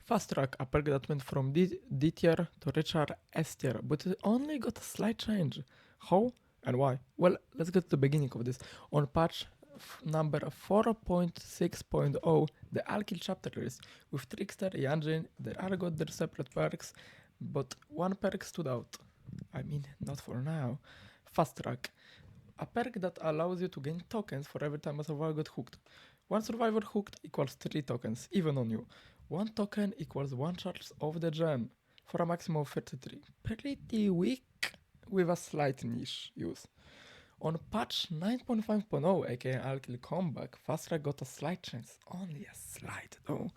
Fast track, a perk that went from D tier to richer S tier, but it only got a slight change. How and why? Well, let's get to the beginning of this. On patch number 4.6.0, the Alkyl chapter list with Trickster, Yanjin, they all got their separate perks, but one perk stood out. I mean, not for now. Fast track, a perk that allows you to gain tokens for every time a survivor got hooked. One survivor hooked equals 3 tokens, even on you. 1 token equals 1 charge of the gem, for a maximum of 33. Pretty weak, with a slight niche use. On patch 9.5.0, aka Alkyl Comeback, Fast Track got a slight chance, only a slight though.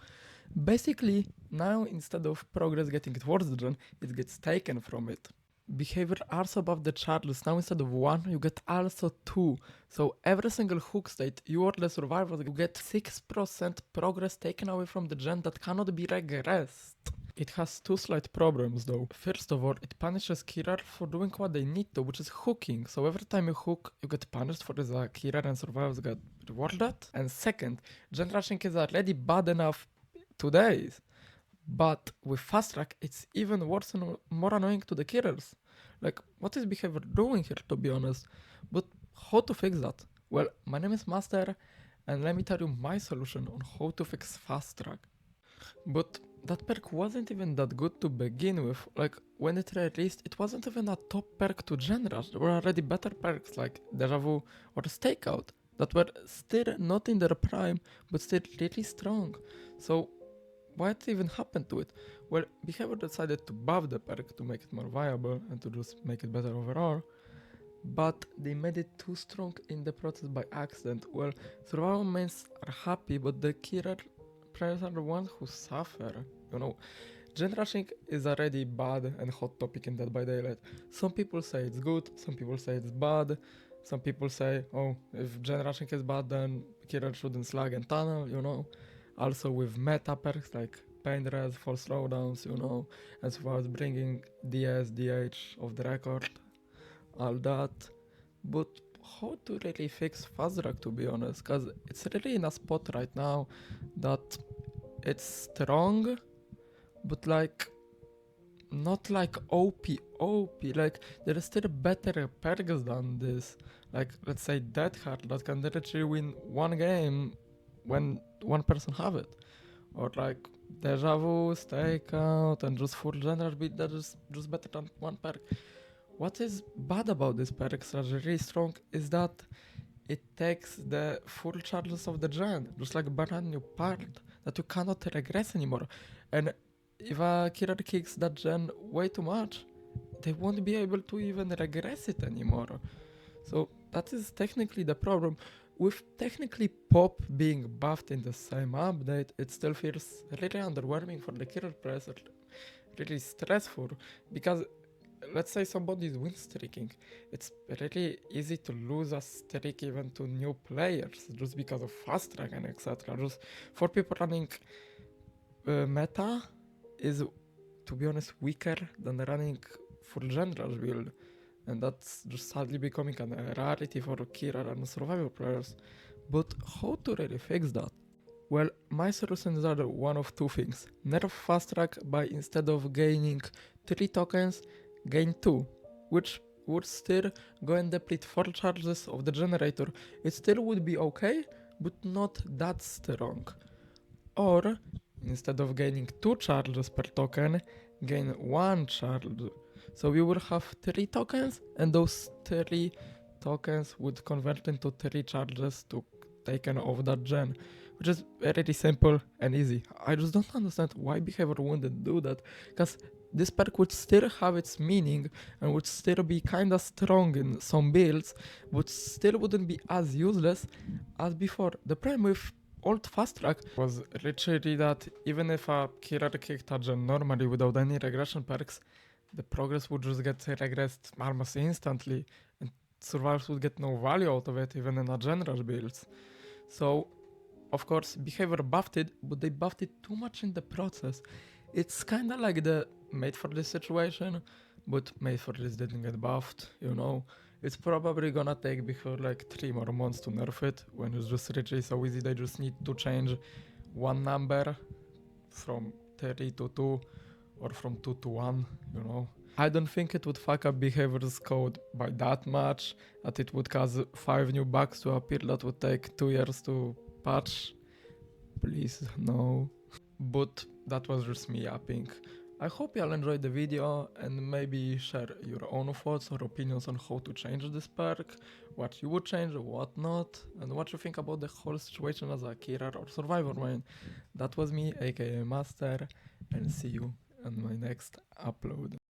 Basically, now instead of progress getting towards the gen, it gets taken from it. Behavior also above the charges, now instead of 1, you get also 2. So every single hook state, you or the survivor get 6% progress taken away from the gen that cannot be regressed. It has 2 slight problems though. First of all, it punishes killer for doing what they need to, which is hooking. So every time you hook, you get punished for this killer and survivors get rewarded. And second, gen rushing is already bad enough today. But with fast track, it's even worse and more annoying to the killers. Like, what is behavior doing here, to be honest? But how to fix that? Well, my name is Master, and let me tell you my solution on how to fix fast track. But that perk wasn't even that good to begin with. Like, when it released, it wasn't even a top perk to gen rush. There were already better perks like Deja Vu or Stakeout that were still not in their prime, but still really strong. So what even happened to it? Well, Behavior decided to buff the perk to make it more viable and to just make it better overall, but they made it too strong in the process by accident. Well, survival mains are happy, but the killer players are the ones who suffer. You know, gen rushing is already bad and hot topic in Dead by Daylight. Some people say it's good, some people say it's bad, some people say, oh, if gen rushing is bad, then killer shouldn't slag and tunnel, you know. Also with meta perks like pain res for slowdowns, you know, as well as bringing DS, DH of the record, all that. But how to really fix fast track, to be honest, because it's really in a spot right now that it's strong, but like not like OP, like there is still better perks than this. Like let's say Dead Heart that can literally win one game when one person have it, or like Deja Vu, Stakeout, and just full general beat that is just better than one perk. What is bad about this perk slash really strong is that it takes the full charges of the gen, just like a brand new part that you cannot regress anymore. And if a killer kicks that gen way too much, they won't be able to even regress it anymore. So that is technically the problem. With technically Pop being buffed in the same update, it still feels really underwhelming for the killer players, really stressful, because let's say somebody is win streaking, it's really easy to lose a streak even to new players just because of fast track and etc. Just for people running meta is, to be honest, weaker than running full general build. And that's just sadly becoming a rarity for killer and survival players. But how to really fix that? Well, my solutions are one of two things. Nerf fast track by instead of gaining 3 tokens, gain 2, which would still go and deplete 4 charges of the generator. It still would be okay, but not that strong. Or, instead of gaining 2 charges per token, gain 1 charge. So we will have 3 tokens, and those 3 tokens would convert into 3 charges to taken off that gen, which is really simple and easy. I just don't understand why behavior wouldn't do that, because this perk would still have its meaning and would still be kinda strong in some builds, but still wouldn't be as useless as before. The problem with old fast track was literally that even if a killer kicked a gen normally without any regression perks, the progress would just get regressed almost instantly, and survivors would get no value out of it even in a general builds. So, of course, behavior buffed it, but they buffed it too much in the process. It's kinda like the made for this situation, but made for this didn't get buffed, you know. It's probably gonna take before like 3 more months to nerf it, when it's just literally so easy they just need to change one number from 3 to 2 or from 2 to 1, you know. I don't think it would fuck up behaviors code by that much, that it would cause 5 new bugs to appear that would take 2 years to patch. Please, no. But that was just me yapping. I hope y'all enjoyed the video and maybe share your own thoughts or opinions on how to change this perk, what you would change, what not, and what you think about the whole situation as a killer or survivor main. That was me, aka Master, and see you on my next upload.